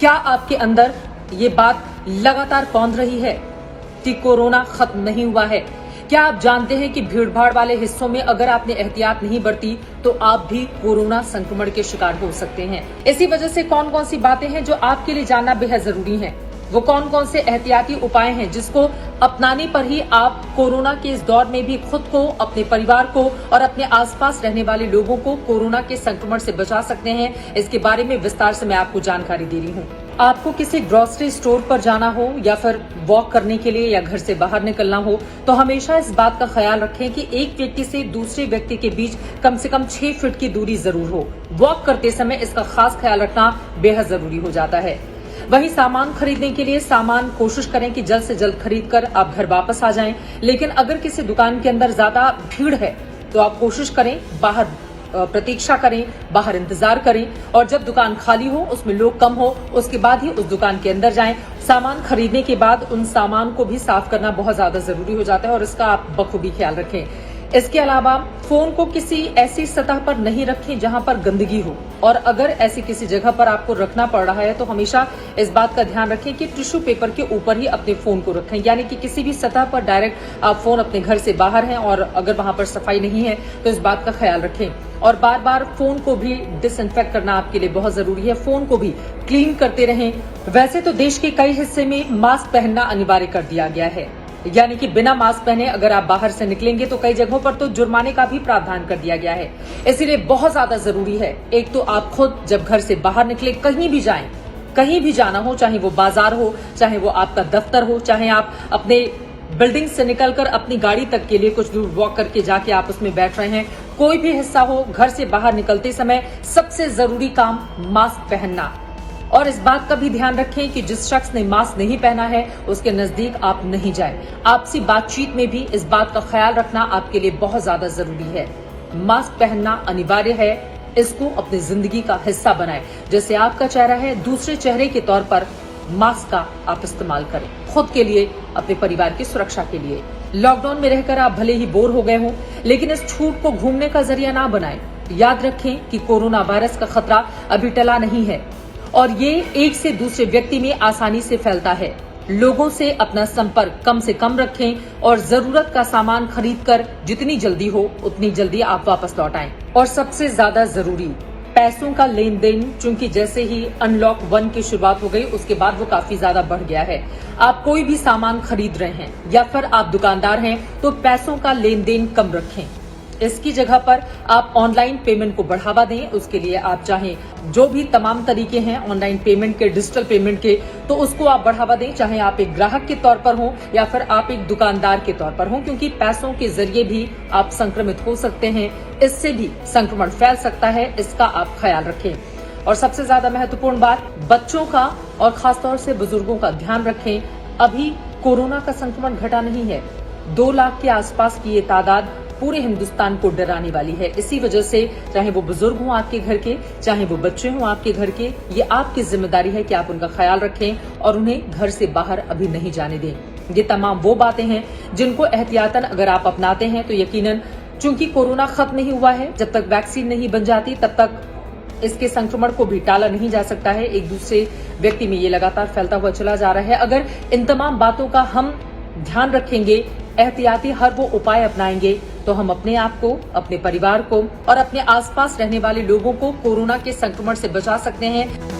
क्या आपके अंदर ये बात लगातार कौंध रही है कि कोरोना खत्म नहीं हुआ है? क्या आप जानते हैं कि भीड़भाड़ वाले हिस्सों में अगर आपने एहतियात नहीं बरती तो आप भी कोरोना संक्रमण के शिकार हो सकते हैं। इसी वजह से कौन कौन सी बातें हैं जो आपके लिए जानना बेहद जरूरी है। वो कौन कौन से एहतियाती उपाय हैं जिसको अपनाने पर ही आप कोरोना के इस दौर में भी खुद को, अपने परिवार को और अपने आसपास रहने वाले लोगों को कोरोना के संक्रमण से बचा सकते हैं। इसके बारे में विस्तार से मैं आपको जानकारी दे रही हूँ। आपको किसी ग्रोसरी स्टोर पर जाना हो या फिर वॉक करने के लिए या घर से बाहर निकलना हो तो हमेशा इस बात का ख्याल रखें कि एक व्यक्ति से दूसरे व्यक्ति के बीच कम से कम 6 फीट की दूरी जरूर हो। वॉक करते समय इसका खास ख्याल रखना बेहद जरूरी हो जाता है। वहीं सामान खरीदने के लिए सामान कोशिश करें कि जल्द से जल्द खरीद कर आप घर वापस आ जाएं। लेकिन अगर किसी दुकान के अंदर ज्यादा भीड़ है तो आप कोशिश करें बाहर प्रतीक्षा करें, बाहर इंतजार करें और जब दुकान खाली हो, उसमें लोग कम हो, उसके बाद ही उस दुकान के अंदर जाएं। सामान खरीदने के बाद उन सामान को भी साफ करना बहुत ज्यादा जरूरी हो जाता है और इसका आप बखूबी ख्याल रखें। इसके अलावा फोन को किसी ऐसी सतह पर नहीं रखें जहां पर गंदगी हो और अगर ऐसी किसी जगह पर आपको रखना पड़ रहा है तो हमेशा इस बात का ध्यान रखें कि टिश्यू पेपर के ऊपर ही अपने फोन को रखें। यानी कि किसी भी सतह पर डायरेक्ट आप फोन अपने घर से बाहर हैं और अगर वहां पर सफाई नहीं है तो इस बात का ख्याल रखें और बार बार फोन को भी डिसइंफेक्ट करना आपके लिए बहुत जरूरी है। फोन को भी क्लीन करते रहें। वैसे तो देश के कई हिस्से में मास्क पहनना अनिवार्य कर दिया गया है, यानी कि बिना मास्क पहने अगर आप बाहर से निकलेंगे तो कई जगहों पर तो जुर्माने का भी प्रावधान कर दिया गया है। इसीलिए बहुत ज्यादा जरूरी है, एक तो आप खुद जब घर से बाहर निकले, कहीं भी जाएं, कहीं भी जाना हो, चाहे वो बाजार हो, चाहे वो आपका दफ्तर हो, चाहे आप अपने बिल्डिंग से निकलकर अपनी गाड़ी तक के लिए कुछ दूर वॉक करके जाके आप उसमें बैठ रहे हैं, कोई भी हिस्सा हो, घर से बाहर निकलते समय सबसे जरूरी काम मास्क पहनना। और इस बात का भी ध्यान रखें कि जिस शख्स ने मास्क नहीं पहना है उसके नजदीक आप नहीं जाएं। आपसी बातचीत में भी इस बात का ख्याल रखना आपके लिए बहुत ज्यादा जरूरी है। मास्क पहनना अनिवार्य है, इसको अपनी जिंदगी का हिस्सा बनाएं। जैसे आपका चेहरा है, दूसरे चेहरे के तौर पर मास्क का आप इस्तेमाल करें, खुद के लिए, अपने परिवार की सुरक्षा के लिए। लॉकडाउन में रहकर आप भले ही बोर हो गए हो, लेकिन इस छूट को घूमने का जरिया ना बनाएं। याद रखें कि कोरोना वायरस का खतरा अभी टला नहीं है और ये एक से दूसरे व्यक्ति में आसानी से फैलता है। लोगों से अपना संपर्क कम से कम रखें और जरूरत का सामान खरीदकर जितनी जल्दी हो उतनी जल्दी आप वापस लौट आएं। और सबसे ज्यादा जरूरी, पैसों का लेन देन, चूंकि जैसे ही अनलॉक 1 की शुरुआत हो गई उसके बाद वो काफी ज्यादा बढ़ गया है। आप कोई भी सामान खरीद रहे हैं या फिर आप दुकानदार हैं तो पैसों का लेन देन कम रखें। इसकी जगह पर आप ऑनलाइन पेमेंट को बढ़ावा दें। उसके लिए आप चाहें जो भी तमाम तरीके हैं ऑनलाइन पेमेंट के, डिजिटल पेमेंट के, तो उसको आप बढ़ावा दें, चाहे आप एक ग्राहक के तौर पर हो या फिर आप एक दुकानदार के तौर पर हो, क्योंकि पैसों के जरिए भी आप संक्रमित हो सकते हैं, इससे भी संक्रमण फैल सकता है, इसका आप ख्याल रखें। और सबसे ज्यादा महत्वपूर्ण बात, बच्चों का और खासतौर से बुजुर्गों का ध्यान रखें। अभी कोरोना का संक्रमण घटा नहीं है। 2 लाख के आसपास की ये तादाद पूरे हिंदुस्तान को डराने वाली है। इसी वजह से चाहे वो बुजुर्ग हों आपके घर के, चाहे वो बच्चे हों आपके घर के, ये आपकी जिम्मेदारी है कि आप उनका ख्याल रखें और उन्हें घर से बाहर अभी नहीं जाने दें। ये तमाम वो बातें हैं जिनको एहतियातन अगर आप अपनाते हैं तो यकीनन, चूंकि कोरोना खत्म नहीं हुआ है, जब तक वैक्सीन नहीं बन जाती तब तक इसके संक्रमण को भी टाला नहीं जा सकता है। एक दूसरे व्यक्ति में ये लगातार फैलता हुआ चला जा रहा है। अगर इन तमाम बातों का हम ध्यान रखेंगे, एहतियाती हर वो उपाय अपनाएंगे तो हम अपने आप को, अपने परिवार को और अपने आसपास रहने वाले लोगों को कोरोना के संक्रमण से बचा सकते हैं।